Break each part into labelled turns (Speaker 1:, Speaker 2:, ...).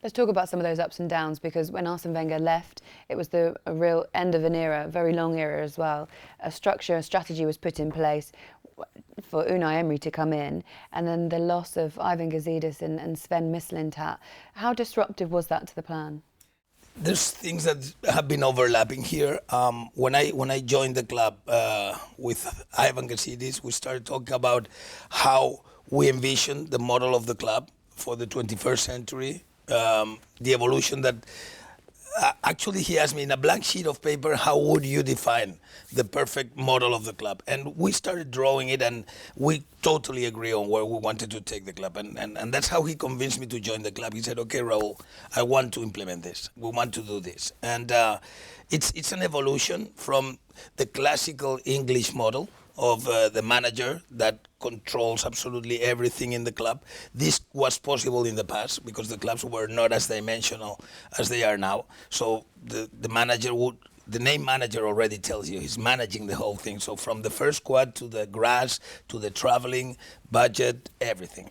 Speaker 1: Let's talk about some of those ups and downs, because when Arsene Wenger left, it was a real end of an era, a very long era as well. A strategy was put in place for Unai Emery to come in, and then the loss of Ivan Gazidis and Sven Mislintat. How disruptive was that to the plan?
Speaker 2: There's things that have been overlapping here. When I joined the club with Ivan Gazidis, we started talking about how we envision the model of the club for the 21st century. The evolution that actually he asked me in a blank sheet of paper, how would you define the perfect model of the club? And we started drawing it, and we totally agree on where we wanted to take the club. And that's how he convinced me to join the club. He said, okay, Raul, I want to implement this. We want to do this. And it's an evolution from the classical English model of the manager that controls absolutely everything in the club. This was possible in the past because the clubs were not as dimensional as they are now. So the name manager already tells you he's managing the whole thing. So from the first squad to the grass to the traveling budget, everything.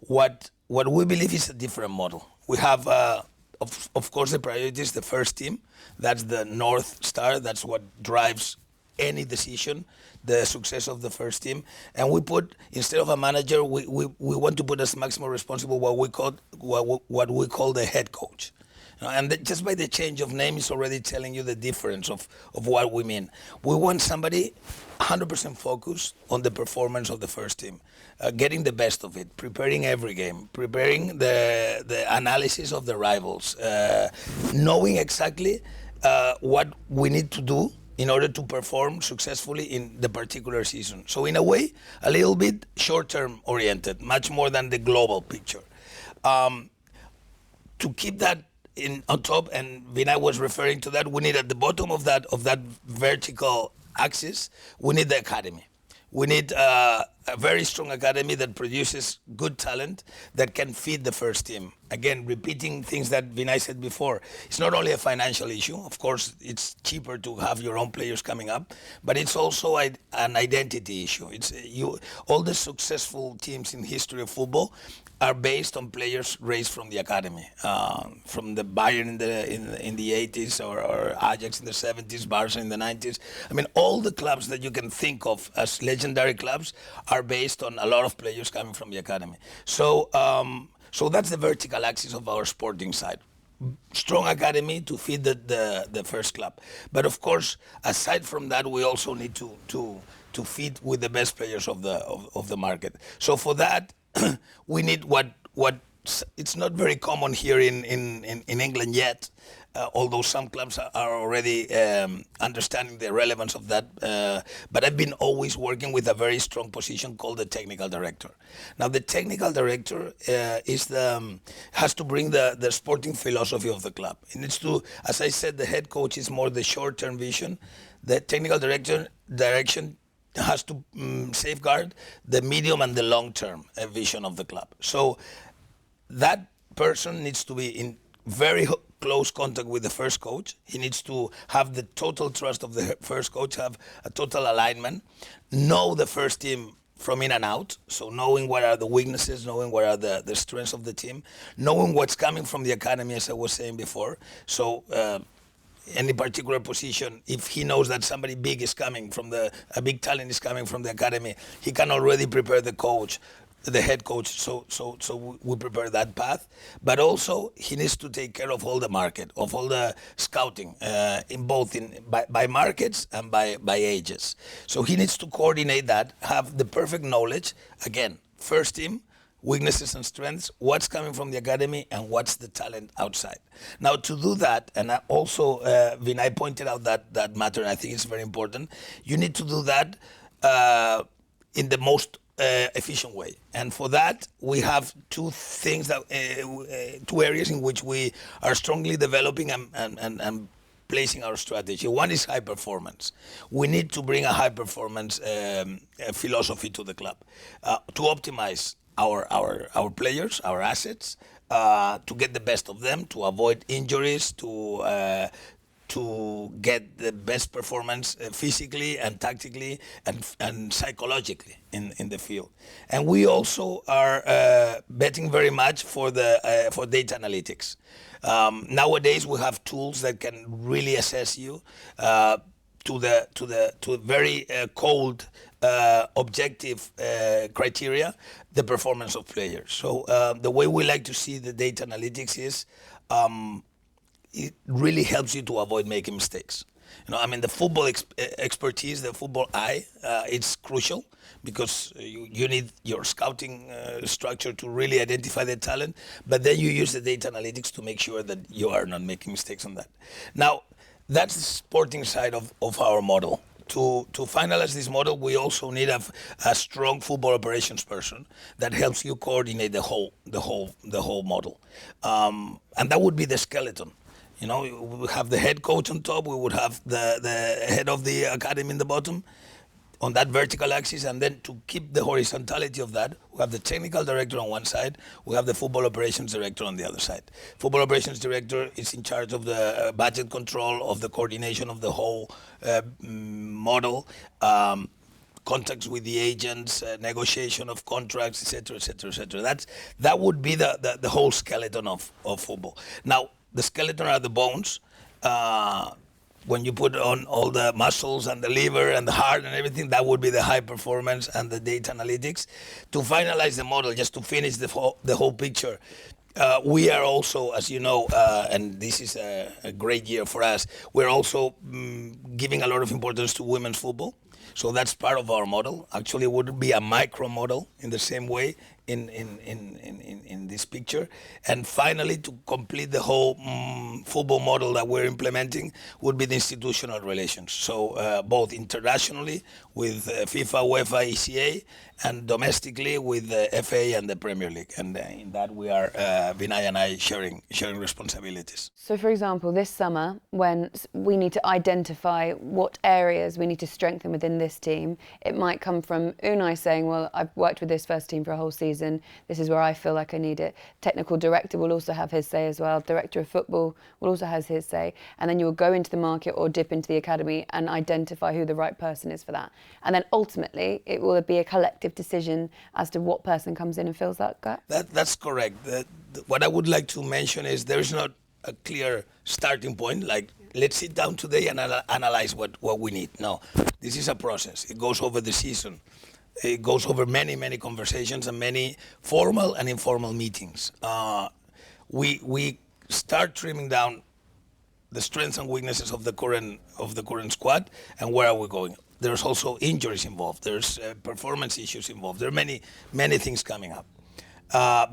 Speaker 2: What we believe is a different model. We have, of course, the priority is the first team. That's the North Star. That's what drives any decision, the success of the first team. And we put, instead of a manager, we want to put as maximum responsible what we call the head coach. And just by the change of name, it's already telling you the difference of what we mean. We want somebody 100% focused on the performance of the first team, getting the best of it, preparing every game, preparing the analysis of the rivals, knowing exactly what we need to do in order to perform successfully in the particular season. So in a way, a little bit short-term oriented, much more than the global picture. To keep that on top, and Vinai was referring to that, we need at the bottom of that vertical axis, we need the academy. We need a very strong academy that produces good talent that can feed the first team. Again, repeating things that Vinai said before, it's not only a financial issue. Of course, it's cheaper to have your own players coming up, but it's also an identity issue. All the successful teams in history of football are based on players raised from the academy, from the Bayern in the 80s or Ajax in the 70s, Barca in the 90s. I mean, all the clubs that you can think of as legendary clubs are based on a lot of players coming from the academy. So that's the vertical axis of our sporting side. Strong academy to feed the first club. But of course, aside from that, we also need to feed with the best players of the market. So for that, we need what it's not very common here in England yet, although some clubs are already understanding the relevance of that. But I've been always working with a very strong position called the technical director. Now, the technical director has to bring the sporting philosophy of the club. It needs to, as I said, the head coach is more the short-term vision. The technical direction has to safeguard the medium and the long-term vision of the club. So that person needs to be in very close contact with the first coach. He needs to have the total trust of the first coach, have a total alignment, know the first team from in and out, so knowing what are the weaknesses, knowing what are the strengths of the team, knowing what's coming from the academy, as I was saying before. So any particular position, if he knows that somebody big is coming from a big talent is coming from the academy, he can already prepare the coach, the head coach. So we prepare that path. But also he needs to take care of all the market, of all the scouting, by markets and by ages. So he needs to coordinate that, have the perfect knowledge. Again, first team, weaknesses and strengths, what's coming from the academy and what's the talent outside. Now, to do that, and also Vinai pointed out that matter, and I think it's very important, you need to do that in the most efficient way. And for that, we have two areas in which we are strongly developing and placing our strategy. One is high performance. We need to bring a high performance philosophy to the club to optimize our players, our assets, to get the best of them, to avoid injuries, to to get the best performance physically and tactically and psychologically in the field. And we also are betting very much for data analytics. Nowadays we have tools that can really assess you to very cold objective criteria the performance of players. So the way we like to see the data analytics is it really helps you to avoid making mistakes. I mean, the football expertise, the football eye, it's crucial because you need your scouting structure to really identify the talent, but then you use the data analytics to make sure that you are not making mistakes on that. Now, that's the sporting side of our model. To finalize this model, we also need a strong football operations person that helps you coordinate the whole model, and that would be the skeleton. We would have the head coach on top. We would have the head of the academy in the bottom, on that vertical axis, and then to keep the horizontality of that, we have the technical director on one side, we have the football operations director on the other side. Football operations director is in charge of the budget control, of the coordination of the whole model, contacts with the agents, negotiation of contracts, etc., etc., etc. That would be the whole skeleton of football. Now, the skeleton are the bones. When you put on all the muscles and the liver and the heart and everything, that would be the high performance and the data analytics. To finalize the model, just to finish the whole picture, we are also, as you know, and this is a great year for us, we're also giving a lot of importance to women's football. So that's part of our model. Actually, it would be a micro model in the same way in this picture. And finally, to complete the whole football model that we're implementing would be the institutional relations. So both internationally with FIFA, UEFA, ECA, and domestically with the FA and the Premier League. And in that we are, Vinai and I, sharing responsibilities.
Speaker 1: So for example, this summer, when we need to identify what areas we need to strengthen within this team, it might come from Unai saying, well, I've worked with this first team for a whole season, this is where I feel like I need it. Technical director will also have his say as well. Director of football will also have his say. And then you'll go into the market or dip into the academy and identify who the right person is for that. And then ultimately, it will be a collective decision as to what person comes in and fills that gap.
Speaker 2: That's correct. What I would like to mention is there's not a clear starting point, like let's sit down today and analyze what we need. No, this is a process. It goes over the season. It goes over many conversations and many formal and informal meetings. We start trimming down the strengths and weaknesses of the current squad and where are we going. There's also injuries involved. There's performance issues involved. There are many things coming up.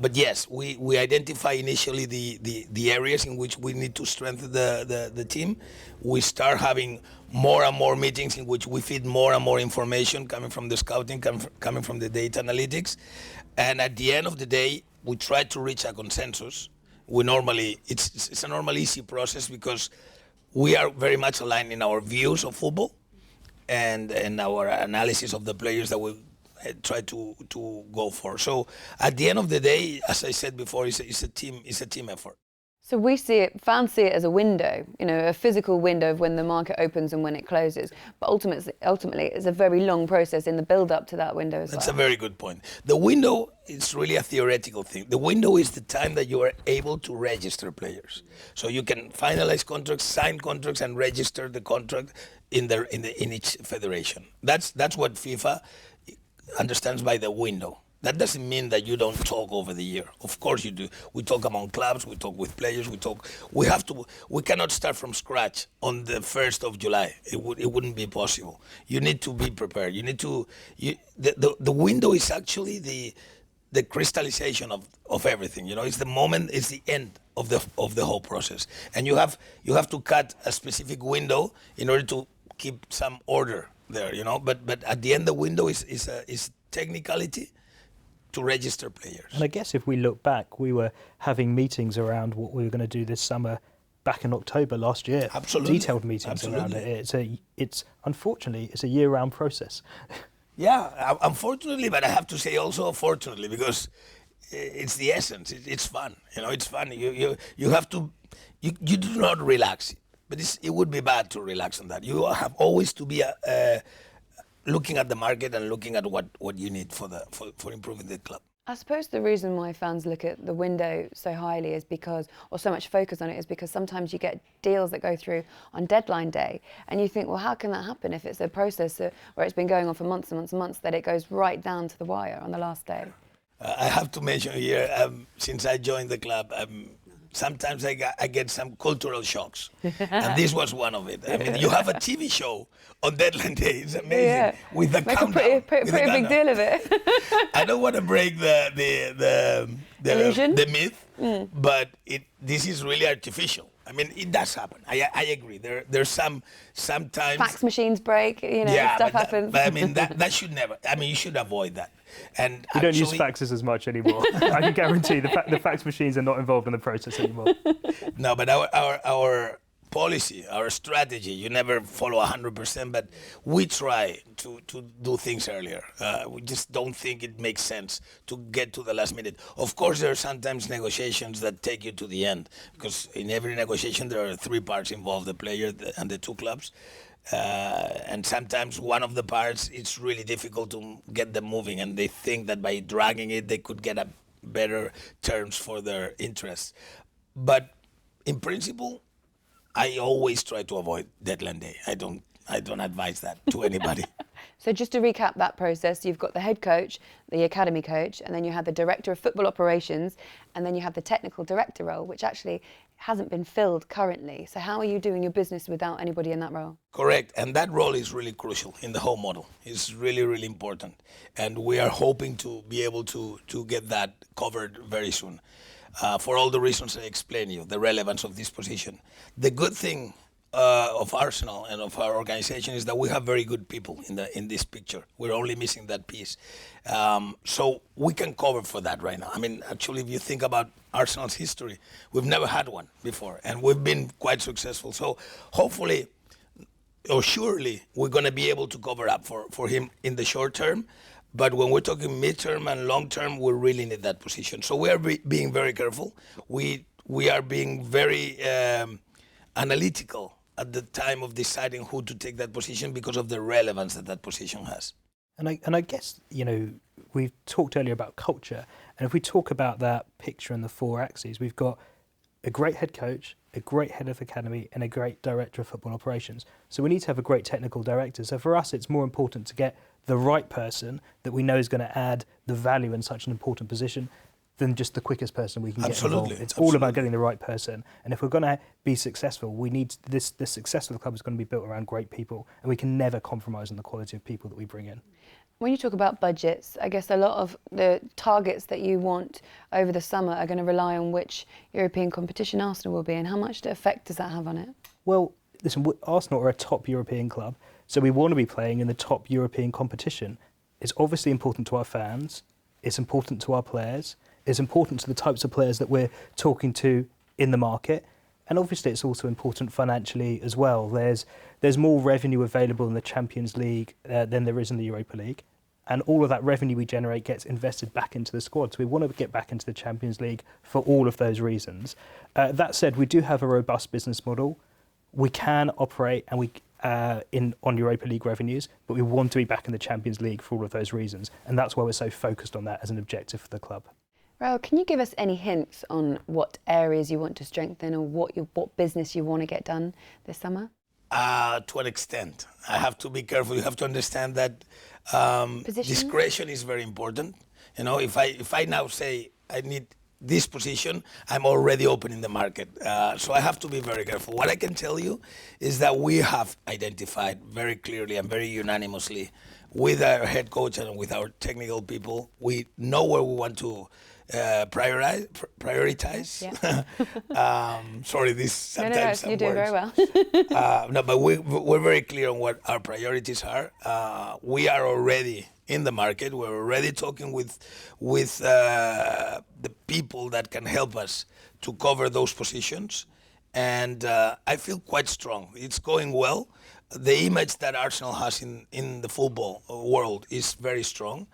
Speaker 2: But yes, we identify initially the areas in which we need to strengthen the team. We start having more and more meetings in which we feed more and more information coming from the scouting, coming from the data analytics. And at the end of the day, we try to reach a consensus. It's a normal easy process because we are very much aligned in our views of football and our analysis of the players that we try to go for. So at the end of the day, as I said before, it's a team effort.
Speaker 1: So fans see it as a window, a physical window of when the market opens and when it closes. But ultimately, it's a very long process in the build-up to that window as well.
Speaker 2: That's a very good point. The window is really a theoretical thing. The window is the time that you are able to register players. So you can finalize contracts, sign contracts, and register the contract in each federation. That's what FIFA understands by the window. That doesn't mean that you don't talk over the year. Of course you do. We talk among clubs, we talk with players, we cannot start from scratch on the 1st of July. It wouldn't be possible. You need to be prepared. The window is actually the crystallization of everything. It's the moment, it's the end of the whole process. And you have to cut a specific window in order to keep some order there, But at the end, the window is technicality to register players.
Speaker 3: And I guess if we look back, we were having meetings around what we were going to do this summer back in October last year.
Speaker 2: Absolutely.
Speaker 3: Detailed meetings
Speaker 2: Absolutely.
Speaker 3: around it. It's unfortunately, it's a year-round process.
Speaker 2: Yeah, unfortunately, but I have to say also fortunately, because it's the essence. It's fun. It's fun. You have to. You do not relax. But it would be bad to relax on that. You have always to be looking at the market and looking at what you need for improving the club.
Speaker 1: I suppose the reason why fans look at the window so highly is because, or so much focus on it, is because sometimes you get deals that go through on deadline day, and you think, well, how can that happen if it's a process where it's been going on for months and months and months, that it goes right down to the wire on the last day?
Speaker 2: I have to mention here, since I joined the club, sometimes I get some cultural shocks, and this was one of it. I mean, you have a TV show on deadline day. It's amazing with the countdown.
Speaker 1: Make a pretty big deal of it.
Speaker 2: I don't want to break the
Speaker 1: illusion,
Speaker 2: the myth, but this is really artificial. I mean, it does happen. I agree. There's sometimes
Speaker 1: fax machines break. Stuff happens.
Speaker 2: But I mean, that should never. I mean, you should avoid that. And
Speaker 3: we don't use faxes as much anymore. I can guarantee the fax machines are not involved in the process anymore.
Speaker 2: No, but our policy, our strategy, you never follow 100%, but we try to do things earlier. We just don't think it makes sense to get to the last minute. Of course, there are sometimes negotiations that take you to the end, because in every negotiation there are three parts involved, the player and the two clubs. And sometimes one of the parts, it's really difficult to get them moving, and they think that by dragging it, they could get a better terms for their interests. But in principle, I always try to avoid deadline day. I don't advise that to anybody.
Speaker 1: So just to recap that process, you've got the head coach, the academy coach, and then you have the director of football operations, and then you have the technical director role, which actually hasn't been filled currently. So how are you doing your business without anybody in that role?
Speaker 2: Correct, and that role is really crucial in the whole model. It's really, really important, and we are hoping to be able to get that covered very soon. For all the reasons I explained you, the relevance of this position. The good thing of Arsenal and of our organization is that we have very good people in this picture. We're only missing that piece. So we can cover for that right now. I mean, actually, if you think about Arsenal's history, we've never had one before, and we've been quite successful. So hopefully, or surely, we're going to be able to cover up for him in the short term. But when we're talking mid-term and long-term, we really need that position. So we are being very careful. We are being very analytical at the time of deciding who to take that position because of the relevance that position has.
Speaker 3: And I guess, we've talked earlier about culture. And if we talk about that picture in the four axes, we've got a great head coach, a great head of academy, and a great director of football operations. So we need to have a great technical director. So for us, it's more important to get the right person that we know is going to add the value in such an important position than just the quickest person we can get involved. It's all about getting the right person. And if we're going to be successful, we need the success of the club is going to be built around great people, and we can never compromise on the quality of people that we bring in.
Speaker 1: When you talk about budgets, I guess a lot of the targets that you want over the summer are going to rely on which European competition Arsenal will be, and how much effect does that have on it?
Speaker 3: Well, listen, Arsenal are a top European club, so we want to be playing in the top European competition. It's obviously important to our fans, it's important to our players, it's important to the types of players that we're talking to in the market, and obviously it's also important financially as well. There's more revenue available in the Champions League than there is in the Europa League, and all of that revenue we generate gets invested back into the squad. So we want to get back into the Champions League for all of those reasons. That said, we do have a robust business model. We can operate and on Europa League revenues, but we want to be back in the Champions League for all of those reasons, and that's why we're so focused on that as an objective for the club.
Speaker 1: Raul, can you give us any hints on what areas you want to strengthen, or what business you want to get done this summer?
Speaker 2: To an extent. I have to be careful. You have to understand that discretion is very important. If I now say I need this position, I'm already opening the market. So I have to be very careful. What I can tell you is that we have identified very clearly and very unanimously with our head coach and with our technical people, we know where we want to prioritize.
Speaker 1: Yeah.
Speaker 2: Sorry, this sometimes
Speaker 1: you're doing very well.
Speaker 2: No, but we're very clear on what our priorities are. We are already in the market. We're already talking with the people that can help us to cover those positions, and I feel quite strong. It's going well. The image that Arsenal has in the football world is very strong.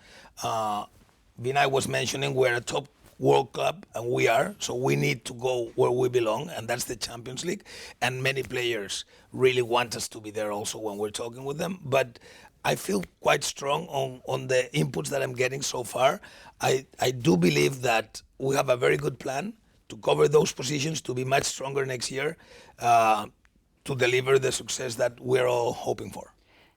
Speaker 2: Vinai was mentioning we're a top world club, and we are. So we need to go where we belong, and that's the Champions League. And many players really want us to be there also when we're talking with them. But I feel quite strong on the inputs that I'm getting so far. I do believe that we have a very good plan to cover those positions, to be much stronger next year, to deliver the success that we're all hoping for.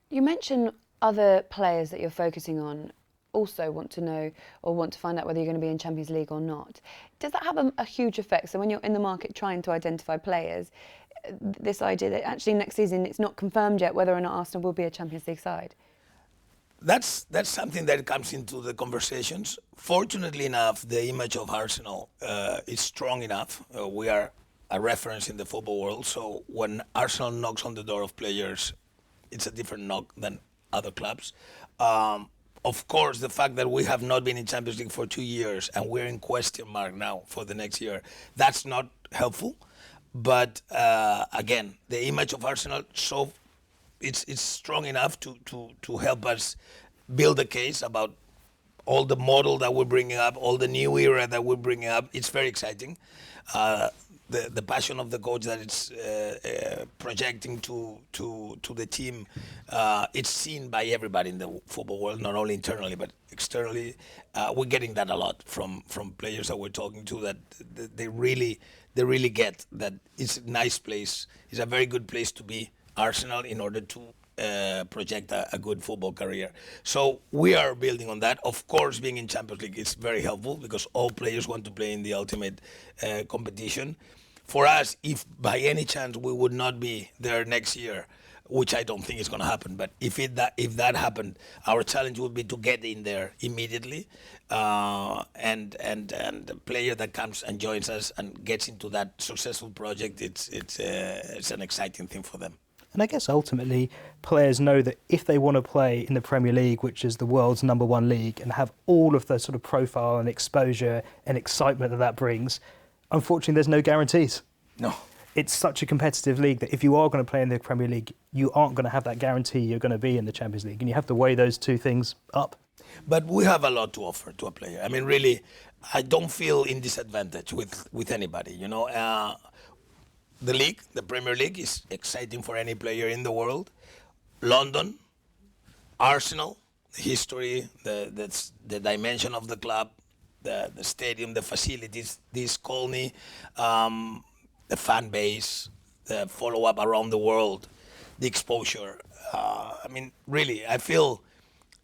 Speaker 1: You mentioned other players that you're focusing on also want to know or want to find out whether you're going to be in Champions League or not. Does that have a huge effect? So when you're in the market trying to identify players, this idea that actually next season it's not confirmed yet whether or not Arsenal will be a Champions League side?
Speaker 2: That's something that comes into the conversations. Fortunately enough, the image of Arsenal is strong enough. We are a reference in the football world, so when Arsenal knocks on the door of players, it's a different knock than other clubs. Of course, the fact that we have not been in Champions League for 2 years and we're in question mark now for the next year, that's not helpful. But again, the image of Arsenal, so it's strong enough to help us build a case about all the model that we're bringing up, all the new era that we're bringing up. It's very exciting. The passion of the coach that it's projecting to the team, it's seen by everybody in the football world, not only internally but externally. We're getting that a lot from players that we're talking to, that they really get that it's a nice place. It's a very good place to be, Arsenal, in order to project a good football career. So we are building on that. Of course, being in Champions League is very helpful because all players want to play in the ultimate competition. For us, if by any chance we would not be there next year, which I don't think is going to happen, but if that happened, our challenge would be to get in there immediately, and the player that comes and joins us and gets into that successful project, it's an exciting thing for them.
Speaker 3: And I guess ultimately players know that if they want to play in the Premier League, which is the world's #1 league, and have all of the sort of profile and exposure and excitement that brings, unfortunately there's no guarantees.
Speaker 2: No.
Speaker 3: It's such a competitive league that if you are going to play in the Premier League, you aren't going to have that guarantee you're going to be in the Champions League, and you have to weigh those two things up.
Speaker 2: But we have a lot to offer to a player. I mean, really, I don't feel in disadvantage with anybody, you know. The league, the Premier League, is exciting for any player in the world. London, Arsenal, the history, the dimension of the club, the stadium, the facilities, this colony, the fan base, the follow-up around the world, the exposure. I mean, really, I feel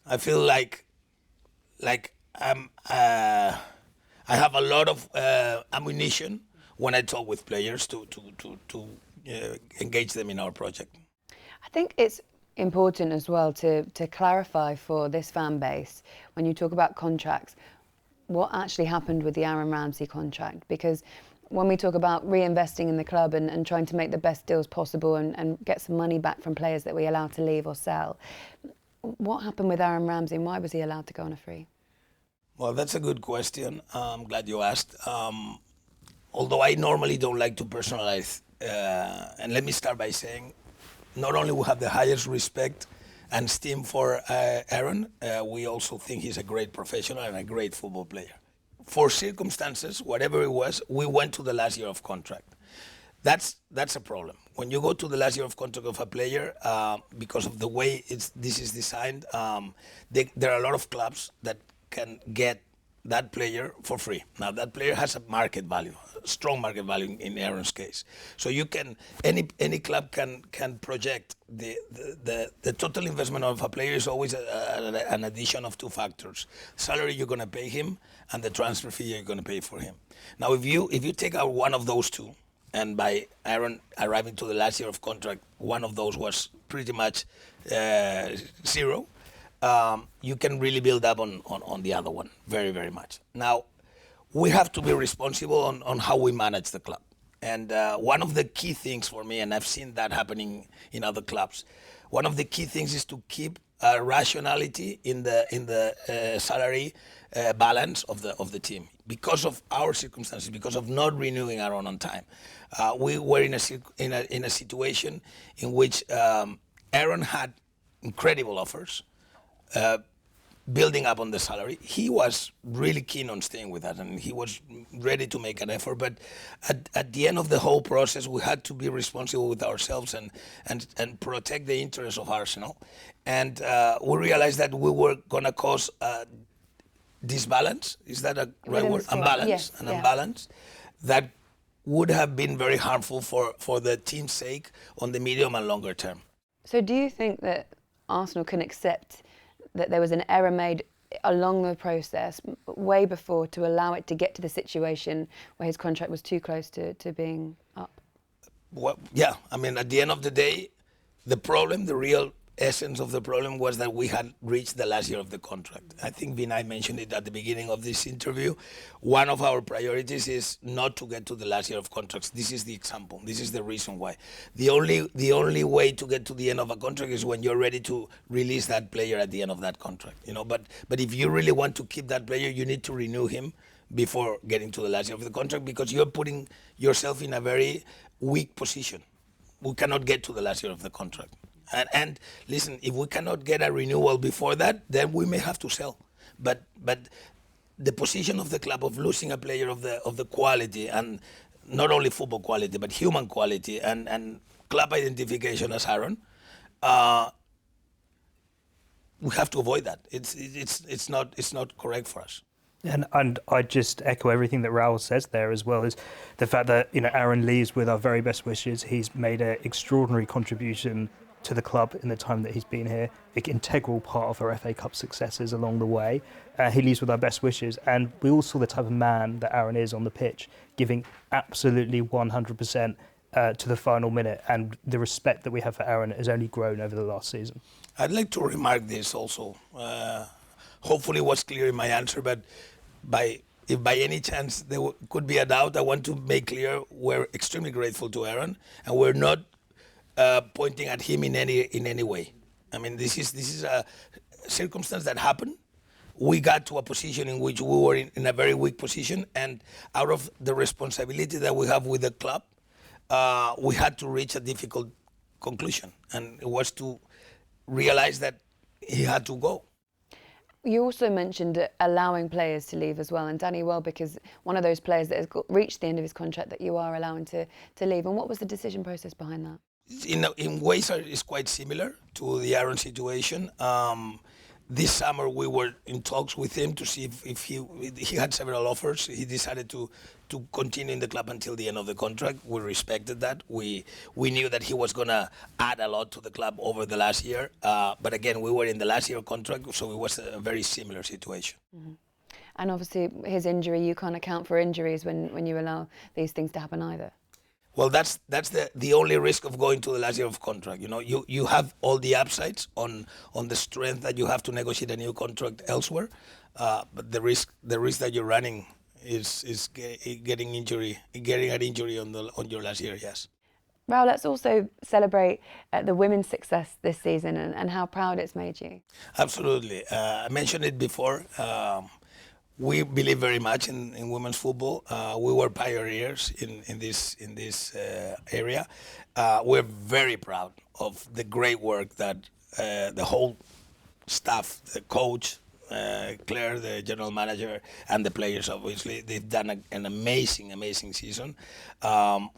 Speaker 2: like I have a lot of ammunition when I talk with players to engage them in our project.
Speaker 1: I think it's important as well to clarify for this fan base, when you talk about contracts, what actually happened with the Aaron Ramsey contract. Because when we talk about reinvesting in the club and trying to make the best deals possible and get some money back from players that we allow to leave or sell, what happened with Aaron Ramsey and why was he allowed to go on a free?
Speaker 2: Well, that's a good question. I'm glad you asked. Although I normally don't like to personalize, and let me start by saying, not only we have the highest respect and esteem for Aaron, we also think he's a great professional and a great football player. For circumstances, whatever it was, we went to the last year of contract. That's a problem. When you go to the last year of contract of a player, because of the way this is designed, there are a lot of clubs that can get that player for free. Now that player has a market value, a strong market value in Aaron's case. So you can any club can project the total investment of a player is always an addition of two factors: salary you're going to pay him and the transfer fee you're going to pay for him. Now if you take out one of those two, and by Aaron arriving to the last year of contract, one of those was pretty much zero. You can really build up on the other one very, very much. Now, we have to be responsible on how we manage the club. And one of the key things for me, and I've seen that happening in other clubs, one of the key things is to keep rationality in the salary balance of the team. Because of our circumstances, because of not renewing Aaron on time, we were in a situation in which Aaron had incredible offers. building up on the salary. He was really keen on staying with us, and he was ready to make an effort. But at the end of the whole process, we had to be responsible with ourselves and protect the interests of Arsenal. And we realized that we were going to cause disbalance. Is that a right word? Unbalance.
Speaker 1: Yes,
Speaker 2: Unbalance that would have been very harmful for the team's sake on the medium and longer term.
Speaker 1: So do you think that Arsenal can accept that there was an error made along the process way before to allow it to get to the situation where his contract was too close to being up?
Speaker 2: Well, yeah, I mean, at the end of the day, the problem, the real essence of the problem was that we had reached the last year of the contract. I think Vinai mentioned it at the beginning of this interview. One of our priorities is not to get to the last year of contracts. This is the example. This is the reason why. The only way to get to the end of a contract is when you're ready to release that player at the end of that contract. You know, but if you really want to keep that player, you need to renew him before getting to the last year of the contract, because you're putting yourself in a very weak position. We cannot get to the last year of the contract. And listen, if we cannot get a renewal before that, then we may have to sell. But the position of the club of losing a player of the quality, and not only football quality but human quality and club identification as Aaron, we have to avoid that. It's not correct for us.
Speaker 3: And I just echo everything that Raul says there, as well as the fact that Aaron leaves with our very best wishes. He's made an extraordinary contribution to the club in the time that he's been here, an integral part of our FA Cup successes along the way. He leaves with our best wishes, and we all saw the type of man that Aaron is on the pitch, giving absolutely 100% to the final minute, and the respect that we have for Aaron has only grown over the last season.
Speaker 2: I'd like to remark this also. Hopefully it was clear in my answer, but if by any chance there could be a doubt, I want to make clear we're extremely grateful to Aaron, and we're not pointing at him in any way. I mean, this is a circumstance that happened. We got to a position in which we were in a very weak position, and out of the responsibility that we have with the club, we had to reach a difficult conclusion, and it was to realize that he had to go.
Speaker 1: You also mentioned allowing players to leave as well, and Danny Welbeck is one of those players that has reached the end of his contract that you are allowing to leave. And what was the decision process behind that?
Speaker 2: In ways, it's quite similar to the Aaron situation. This summer we were in talks with him to see if he had several offers. He decided to continue in the club until the end of the contract. We respected that. We knew that he was going to add a lot to the club over the last year. But again, we were in the last year contract, so it was a very similar situation. Mm-hmm.
Speaker 1: And obviously his injury, you can't account for injuries when you allow these things to happen either.
Speaker 2: Well, that's the only risk of going to the last year of contract. You have all the upsides on the strength that you have to negotiate a new contract elsewhere, but the risk that you're running is getting an injury on your last year. Yes.
Speaker 1: Raul, let's also celebrate the women's success this season and how proud it's made you.
Speaker 2: Absolutely. I mentioned it before. We believe very much in women's football. We were pioneers in this area. We're very proud of the great work that the whole staff, the coach, Claire, the general manager, and the players, obviously, they've done an amazing season,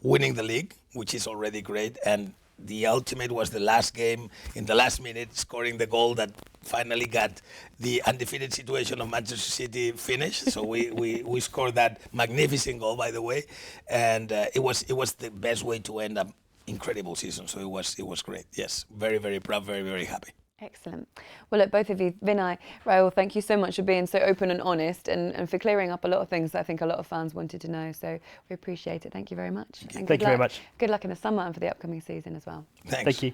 Speaker 2: winning the league, which is already great, and the ultimate was the last game, in the last minute, scoring the goal that finally got the undefeated situation of Manchester City finished. So we scored that magnificent goal, by the way, and it was the best way to end an incredible season. So it was great. Yes, very, very proud, very, very happy.
Speaker 1: Excellent. Well, look, both of you, Vinai, Raul, thank you so much for being so open and honest and for clearing up a lot of things that I think a lot of fans wanted to know. So we appreciate it. Thank you very much.
Speaker 3: Thank you very much.
Speaker 1: Good luck in the summer and for the upcoming season as well.
Speaker 2: Thanks.
Speaker 3: Thank you.